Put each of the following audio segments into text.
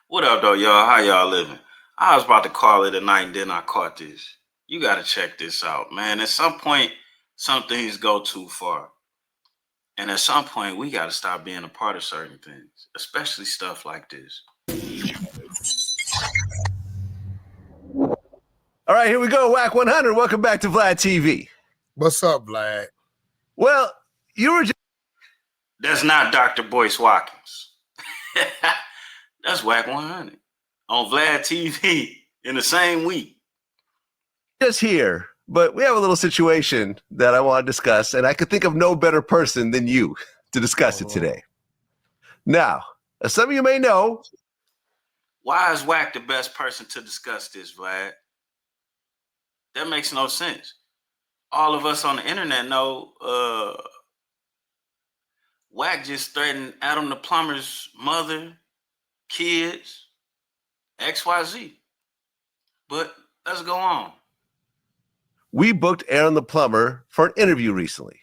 What up, though, y'all? How y'all living? I was about to call it a night, and then I caught this. You got to check this out, man. At some point, some things go too far. And at some point, we got to stop being a part of certain things, especially stuff like this. All right, here we go. Wack 100. Welcome back to Vlad TV. What's up, Vlad? Well, you were just... That's not Dr. Boyce Watkins. That's Wack 100 on Vlad TV in the same week. Just here, but we have a little situation that I want to discuss, and I could think of no better person than you to discuss it today. Now, as some of you may know... Why is Wack the best person to discuss this, Vlad? That makes no sense. All of us on the internet know Wack just threatened Adam the plumber's mother, kids, XYZ. But let's go on. We booked Aaron the plumber for an interview recently.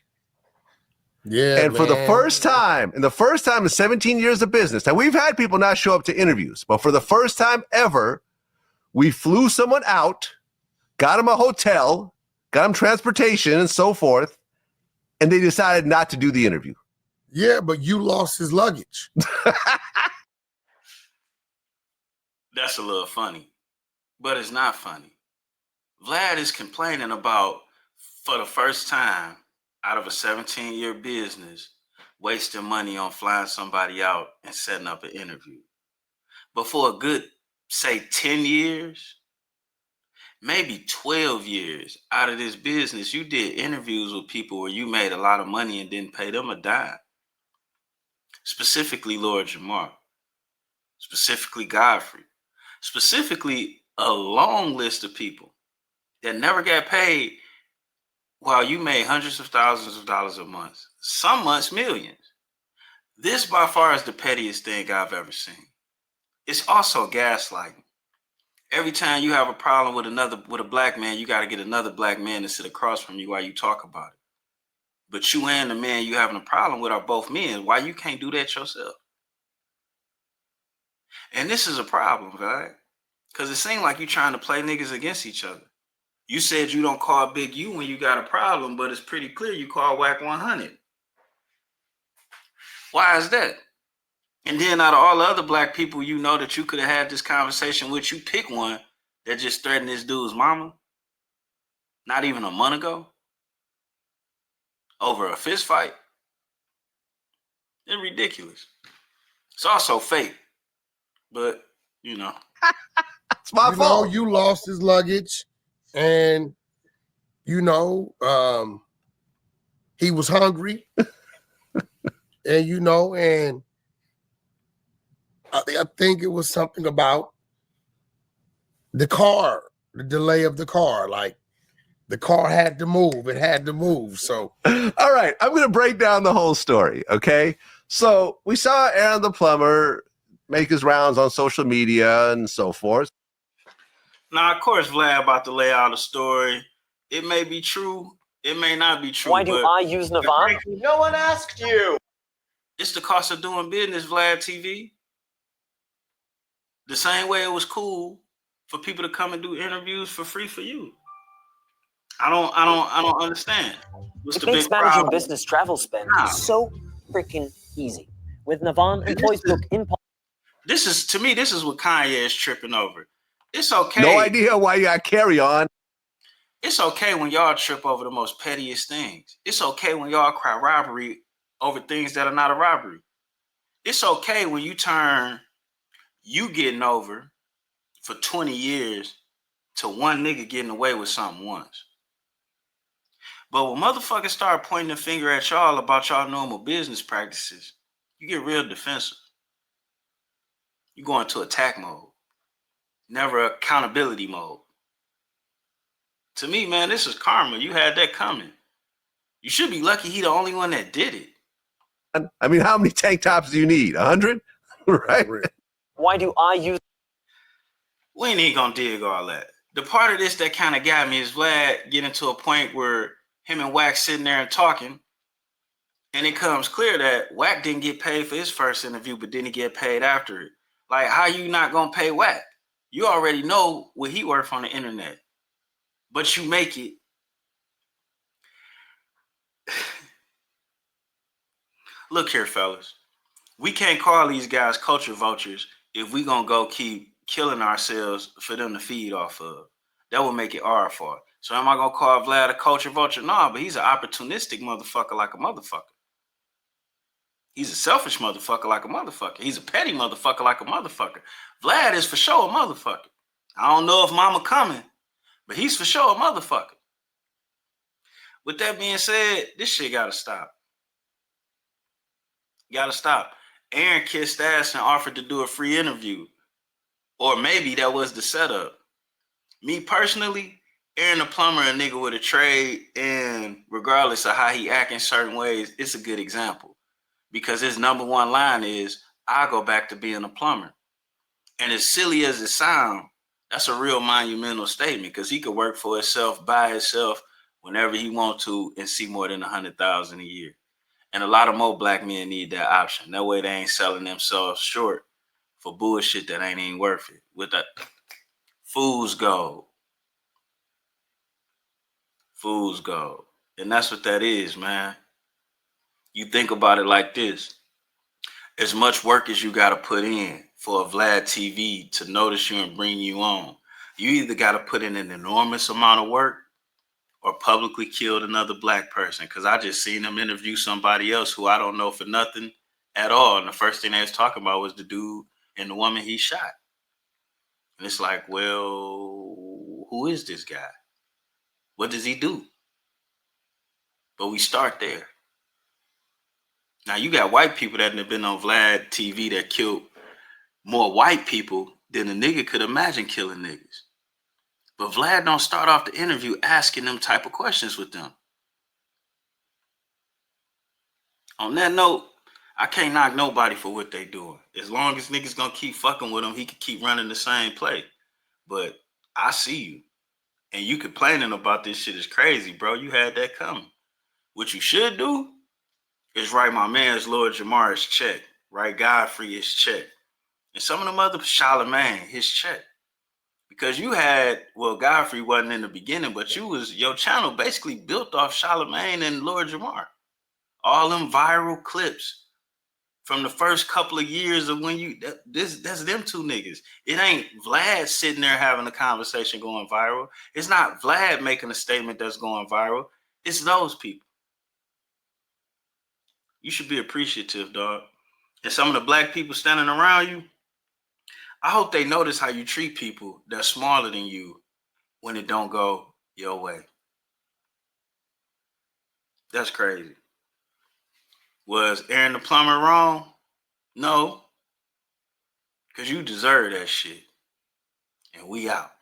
Yeah, and for the first time in 17 years of business, now we've had people not show up to interviews, but for the first time ever, we flew someone out, got him a hotel, got him transportation and so forth, and they decided not to do the interview. Yeah, but you lost his luggage. That's a little funny, but it's not funny. Vlad is complaining about, for the first time out of a 17-year business, wasting money on flying somebody out and setting up an interview. But for a good, say, 10 years, maybe 12 years out of this business, you did interviews with people where you made a lot of money and didn't pay them a dime. Specifically Lord Jamar, specifically Godfrey, specifically a long list of people that never got paid while you made hundreds of thousands of dollars a month, some months millions. This by far is the pettiest thing I've ever seen. It's also gaslighting. Every time you have a problem with a black man, you got to get another black man to sit across from you while you talk about it. But you and the man you having a problem with are both men. Why you can't do that yourself? And this is a problem, right? Because it seems like you're trying to play niggas against each other. You said you don't call Big U when you got a problem, but it's pretty clear you call Wack 100. Why is that? And then out of all the other black people you know that you could have had this conversation with, you pick one that just threatened this dude's mama not even a month ago over a fist fight. It's ridiculous. It's also fake, but you know. It's my fault. You lost his luggage, and he was hungry, and and I think it was something about the car, the delay of the car. Like the car had to move. It had to move. So, all right, I'm going to break down the whole story. Okay. So we saw Aaron the plumber make his rounds on social media and so forth. Now, of course, Vlad about to lay out a story. It may be true. It may not be true. Why do I use Navon? No one asked you. It's the cost of doing business, Vlad TV. The same way it was cool for people to come and do interviews for free for you. I don't understand. What's it the makes big managing problem? business travel spend so freaking easy. With Navon, employees book in. This is what Kanye is tripping over. It's okay. No idea why you got carry on. It's okay when y'all trip over the most pettiest things. It's okay when y'all cry robbery over things that are not a robbery. It's okay when you turn you getting over for 20 years to one nigga getting away with something once. But when motherfuckers start pointing the finger at y'all about y'all normal business practices, you get real defensive. You go into attack mode, never accountability mode. To me, man, this is karma. You had that coming. You should be lucky he the only one that did it. I mean, how many tank tops do you need? 100? Right? Why do I use... We ain't even gonna dig all that. The part of this that kind of got me is Vlad getting to a point where him and Wack sitting there and talking, and it comes clear that Wack didn't get paid for his first interview, but didn't get paid after it. Like, how you not gonna pay Wack? You already know what he worth on the internet, but you make it. Look here, fellas. We can't call these guys culture vultures if we gonna go keep killing ourselves for them to feed off of. That would make it our fault. So am I gonna call Vlad a culture vulture? No, but he's an opportunistic motherfucker like a motherfucker. He's a selfish motherfucker like a motherfucker. He's a petty motherfucker like a motherfucker. Vlad is for sure a motherfucker. I don't know if mama coming, but he's for sure a motherfucker. With that being said, this shit gotta stop. Gotta stop. Aaron kissed ass and offered to do a free interview. Or maybe that was the setup. Me personally, Aaron the plumber, a nigga with a trade, and regardless of how he act in certain ways, it's a good example. Because his number one line is, I go back to being a plumber. And as silly as it sounds, that's a real monumental statement because he could work for himself by himself whenever he want to and see more than 100,000 a year. And a lot of more black men need that option. That way they ain't selling themselves short for bullshit that ain't even worth it. With that fool's gold. Fool's gold. And that's what that is, man. You think about it like this. As much work as you got to put in for a Vlad TV to notice you and bring you on, you either got to put in an enormous amount of work or publicly killed another black person. Because I just seen him interview somebody else who I don't know for nothing at all. And the first thing they was talking about was the dude and the woman he shot. And it's like, well, who is this guy? What does he do? But we start there. Now you got white people that have been on Vlad TV that killed more white people than a nigga could imagine killing niggas. But Vlad don't start off the interview asking them type of questions with them. On that note, I can't knock nobody for what they doing. As long as niggas gonna keep fucking with him, he can keep running the same play. But I see you. And you complaining about this shit is crazy, bro. You had that coming. What you should do is write my man's Lord Jamar's check. Write Godfrey his check. And some of them other Charlemagne, his check. Because you had, well, Godfrey wasn't in the beginning, but your channel basically built off Charlemagne and Lord Jamar. All them viral clips from the first couple of years of when that's them two niggas. It ain't Vlad sitting there having a conversation going viral. It's not Vlad making a statement that's going viral. It's those people. You should be appreciative, dog. And some of the black people standing around you, I hope they notice how you treat people that's smaller than you when it don't go your way. That's crazy. Was Aaron the plumber wrong? No. Because you deserve that shit. And we out.